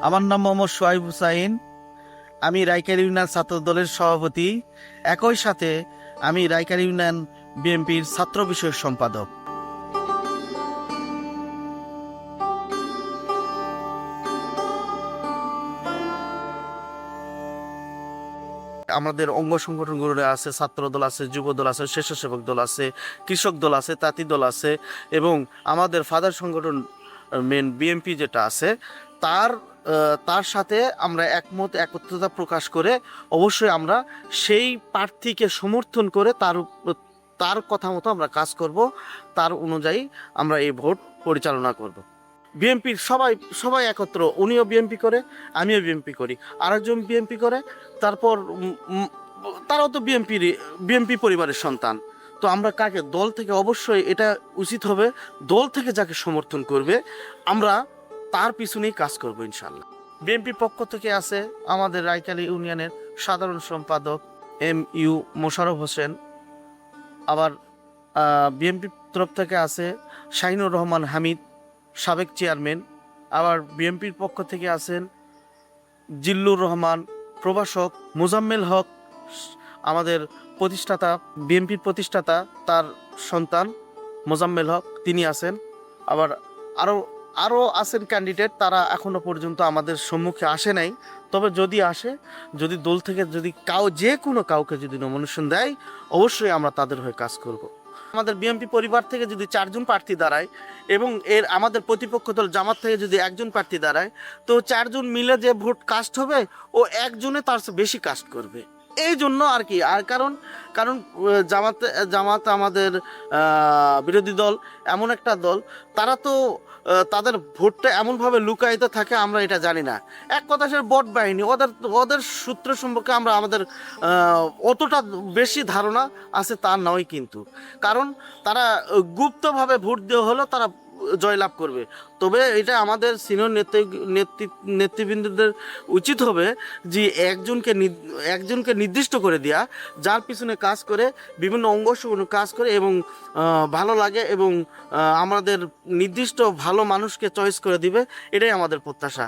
আমার নাম মোহাম্মদ সোহাইব হুসাইন। আমি রাইকার ইউনিয়ন ছাত্র দলের সভাপতি, একই সাথে আমি রাইকার ইউনিয়ন বিএনপির ছাত্র বিষয়ক সম্পাদক। আমাদের অঙ্গ সংগঠনগুলো আছে, ছাত্র দল আছে, যুব দল আছে, স্বেচ্ছাসেবক দল আছে, কৃষক দল আছে, তাঁতি দল আছে এবং আমাদের ফাদার সংগঠন মেন বিএনপি যেটা আছে তার তার সাথে আমরা একত্রতা প্রকাশ করে অবশ্যই আমরা সেই প্রার্থীকে সমর্থন করে তার কথা মতো আমরা কাজ করব, তার অনুযায়ী আমরা এই ভোট পরিচালনা করব। বিএনপির সবাই সবাই একত্র, উনিও বিএনপি করে, আমিও বিএনপি করি, আরেকজন বিএনপি করে, তারপর তারাও তো বিএনপি পরিবারের সন্তান। তো আমরা কাকে দল থেকে অবশ্যই এটা উচিত হবে, দল থেকে যাকে সমর্থন করবে আমরা তার পিছনেই কাজ করব ইনশাল্লাহ। বিএনপির পক্ষ থেকে আছে আমাদের রাইকালি ইউনিয়নের সাধারণ সম্পাদক MU মোশাররফ হোসেন, আবার বিএনপির তরফ থেকে আছে শাহিনুর রহমান হামিদ, সাবেক চেয়ারম্যান। আবার বিএনপির পক্ষ থেকে আছেন জিল্লুর রহমান, প্রভাষক মোজাম্মেল হক, আমাদের প্রতিষ্ঠাতা, বিএনপির প্রতিষ্ঠাতা, তার সন্তান মোজাম্মেল হক, তিনি আছেন। আবার আরও আরও আছেন ক্যান্ডিডেট, তারা এখনো পর্যন্ত আমাদের সম্মুখে আসে নাই। তবে যদি আসে, যদি দল থেকে যদি যে কোনো কাউকে যদি নমিনেশন দেয়, অবশ্যই আমরা তাদের হয়ে কাজ করব। আমাদের বিএনপি পরিবার থেকে যদি 4 জন প্রার্থী দাঁড়ায় এবং আমাদের প্রতিপক্ষ দল জামাত থেকে যদি 1 জন প্রার্থী দাঁড়ায়, তো 4 জন মিলে যে ভোট কাস্ট হবে ও একজনে তার চেয়ে বেশি কাস্ট করবে। এই জন্য আর কি, আর কারণ জামাত আমাদের বিরোধী দল, এমন একটা দল, তারা তো তাদের ভোটটা এমনভাবে লুকায়িত থাকে আমরা এটা জানি না। এক কথা, সে ভোট বাহিনী, ওদের সূত্র সম্পর্কে আমাদের অতটা বেশি ধারণা আছে তা নয়, কিন্তু কারণ তারা গুপ্তভাবে ভোট দেওয়া হলো তারা জয়লাভ করবে। তবে এটা আমাদের সিনিয়র নেতৃবৃন্দদের উচিত হবে যে একজনকে নির্দিষ্ট করে দেওয়া, যার পিছনে কাজ করে, বিভিন্ন অঙ্গ কাজ করে এবং ভালো লাগে এবং আমাদের নির্দিষ্ট ভালো মানুষকে চয়েস করে দিবে, এটাই আমাদের প্রত্যাশা।